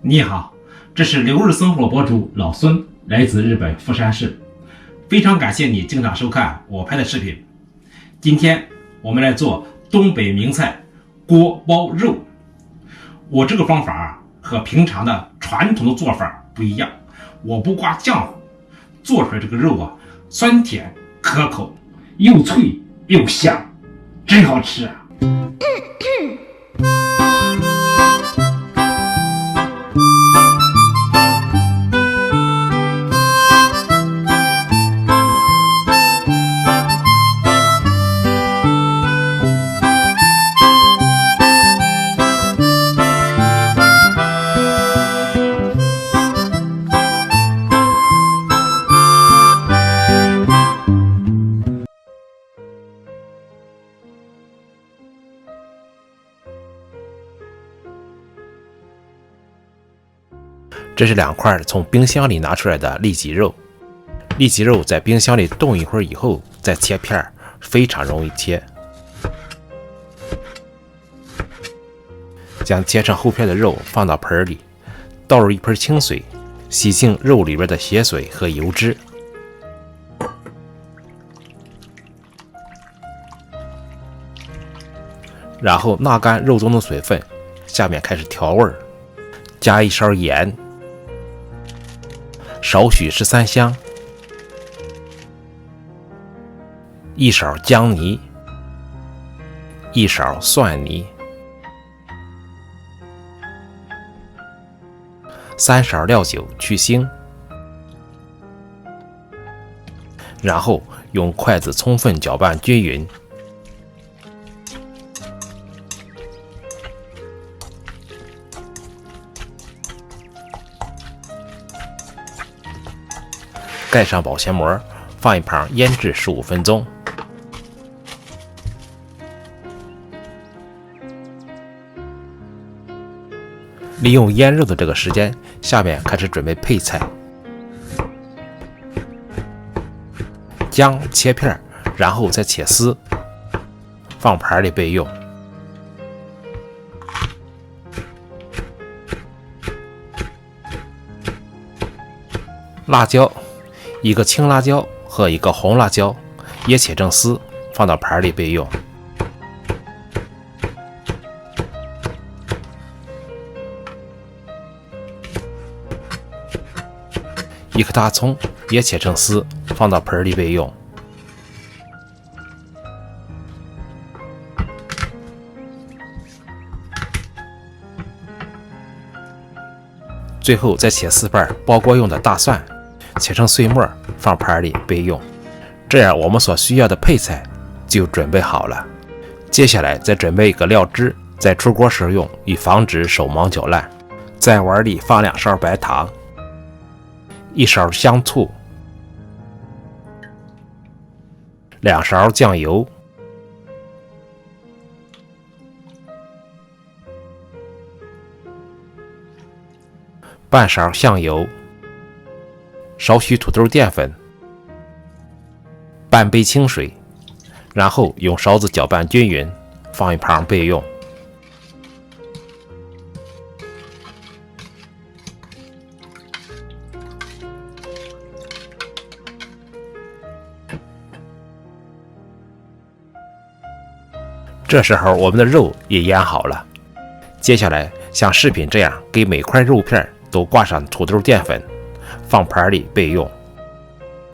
你好，这是留日生活博主老孙，来自日本富山市，非常感谢你经常收看我拍的视频。今天我们来做东北名菜锅包肉。我这个方法和平常的传统的做法不一样，我不挂浆糊，做出来这个肉酸甜可口，又脆又香，真好吃啊！这是2块从冰箱里拿出来的里脊肉。里脊肉在冰箱里冻一会儿以后再切片，非常容易切。将切成厚片的肉放到盆里，倒入一盆清水，洗净肉里边的血水和油脂。然后纳干肉中的水分，下面开始调味，加1勺盐，少许13香，1勺姜泥，1勺蒜泥，3勺料酒去腥，然后用筷子充分搅拌均匀。盖上保鲜膜，放一旁腌制15分钟。利用腌肉的这个时间，下面开始准备配菜。姜切片，然后再切丝，放盘里备用。辣椒，1个青辣椒和1个红辣椒，也切成丝，放到盘里备用。1颗大葱，也切成丝，放到盆里备用。最后再切4瓣包锅用的大蒜，切成碎末，放盘里备用。这样我们所需要的配菜就准备好了。接下来再准备一个料汁，在出锅时用，以防止手忙脚乱。在碗里放2勺白糖，1勺香醋，2勺酱油，半勺香油，少许土豆淀粉，半杯清水，然后用勺子搅拌均匀，放一旁备用。这时候我们的肉也腌好了，接下来像视频这样给每块肉片都挂上土豆淀粉，放盘里备用。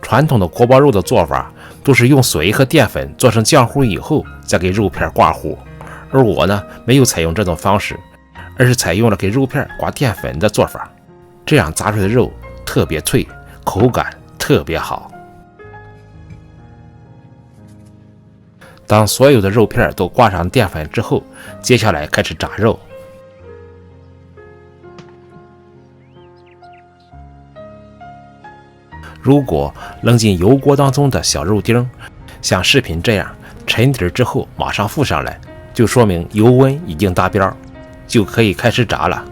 传统的锅包肉的做法都是用水和淀粉做成浆糊以后再给肉片挂糊，而我呢没有采用这种方式，而是采用了给肉片挂淀粉的做法，这样炸出来的肉特别脆，口感特别好。当所有的肉片都挂上淀粉之后，接下来开始炸肉。如果扔进油锅当中的小肉丁，像视频这样沉底之后马上浮上来，就说明油温已经达标，就可以开始炸了。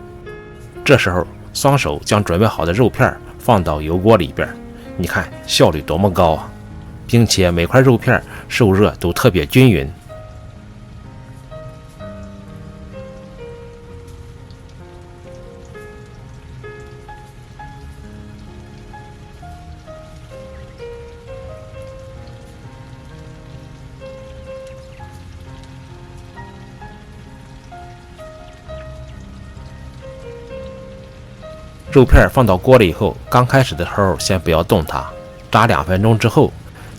这时候双手将准备好的肉片放到油锅里边，你看效率多么高啊！并且每块肉片受热都特别均匀。肉片放到锅里以后，刚开始的时候先不要动它，炸2分钟之后，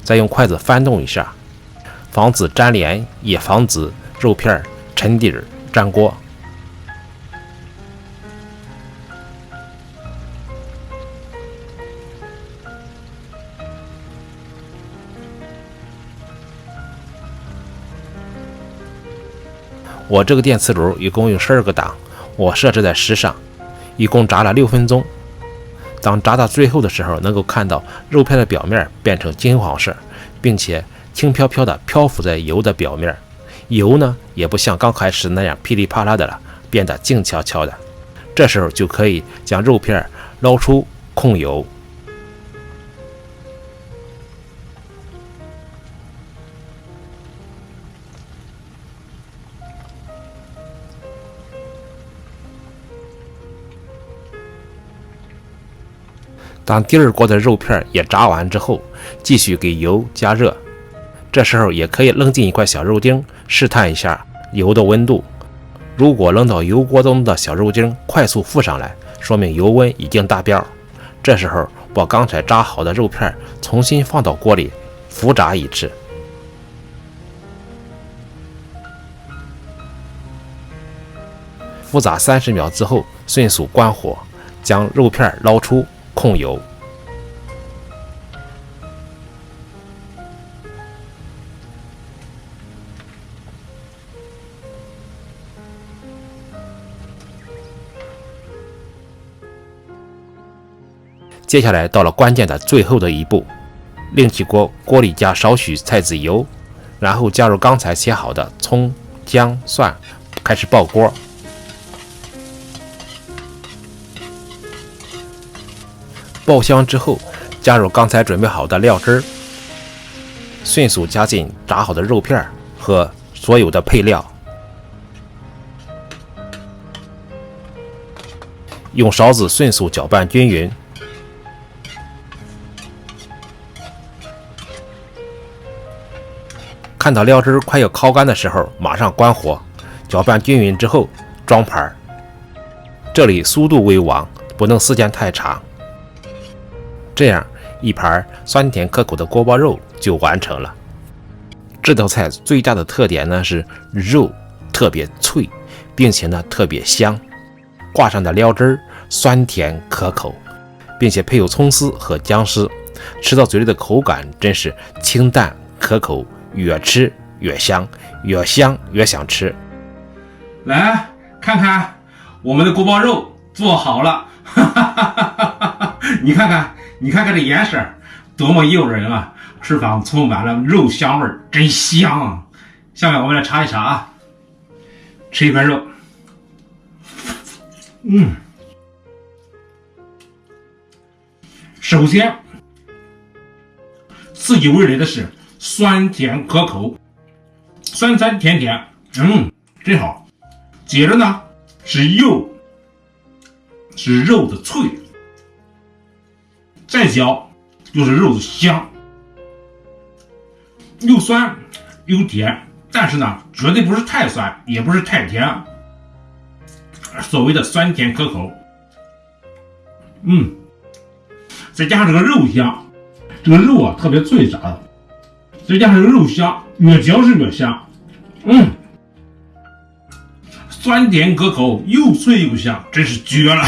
再用筷子翻动一下，防止粘连，也防止肉片沉底粘锅。我这个电磁炉一共有12个档，我设置在10上，一共炸了6分钟。当炸到最后的时候，能够看到肉片的表面变成金黄色，并且轻飘飘的漂浮在油的表面，油呢也不像刚开始那样噼里啪啦的了，变得静悄悄的。这时候就可以将肉片捞出控油。当第二锅的肉片也炸完之后，继续给油加热。这时候也可以扔进一块小肉丁，试探一下油的温度。如果扔到油锅中的小肉丁快速浮上来，说明油温已经达标。这时候把刚才炸好的肉片重新放到锅里复炸一次。复炸30秒之后，迅速关火，将肉片捞出控油。接下来到了关键的最后的一步，另起锅，锅里加少许菜籽油，然后加入刚才切好的葱、姜、蒜，开始爆锅。爆香之后，加入刚才准备好的料汁，迅速加进炸好的肉片和所有的配料，用勺子迅速搅拌均匀。看到料汁快要烤干的时候，马上关火，搅拌均匀之后装盘。这里速度为王，不能时间太长。这样一盘酸甜可口的锅包肉就完成了。这道菜最大的特点呢是肉特别脆，并且呢特别香，挂上的料汁酸甜可口，并且配有葱丝和姜丝，吃到嘴里的口感真是清淡可口，越吃越香，越香越想吃。来看看我们的锅包肉做好了，你看看这颜色多么诱人啊，吃法充满了肉香味，真香啊。下面我们来尝一尝啊，吃一块肉。首先刺激味蕾的是酸甜可口，酸酸甜甜，真好。接着呢是肉的脆，再嚼就是肉的香，又酸又甜，但是呢绝对不是太酸也不是太甜，所谓的酸甜可口。再加上这个肉香，这个肉啊特别脆炸的，再加上这个肉香，越嚼是越香。酸甜可口，又脆又香，真是绝了。